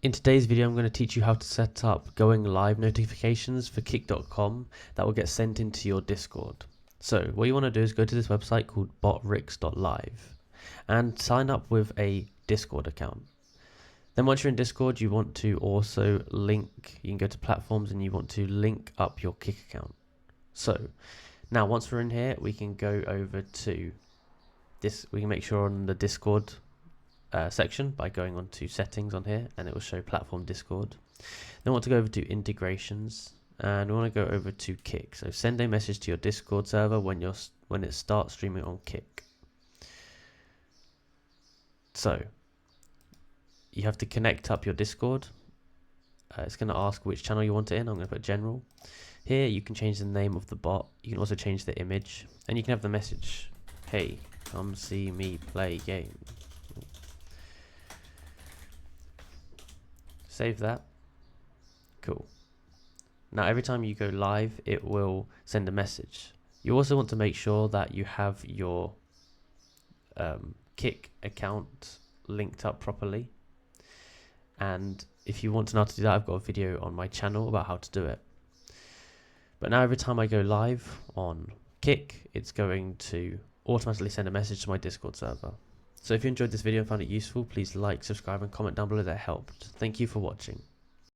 In today's video, I'm going to teach you how to set up going live notifications for Kick.com that will get sent into your Discord. So what you want to do is go to this website called botrix.live and sign up with a Discord account. Then once you're in Discord, you want to also link, you can go to platforms and you want to link up your Kick account. So now once we're in here, we can go over to this, we can make sure on the Discord section by going on to settings on here, and it will show platform Discord. Then we want to go over to integrations, and we want to go over to Kick. So send a message to your Discord server when it starts streaming on Kick. So you have to connect up your Discord. It's going to ask which channel you want it in. I'm going to put general. Here you can change the name of the bot. You can also change the image, and you can have the message, "Hey, come see me play game." Save that. Cool. Now every time you go live, it will send a message. You also want to make sure that you have your Kick account linked up properly. And if you want to know how to do that, I've got a video on my channel about how to do it. But now every time I go live on Kick, it's going to automatically send a message to my Discord server. So if you enjoyed this video and found it useful, please like, subscribe and comment down below. That helped. Thank you for watching.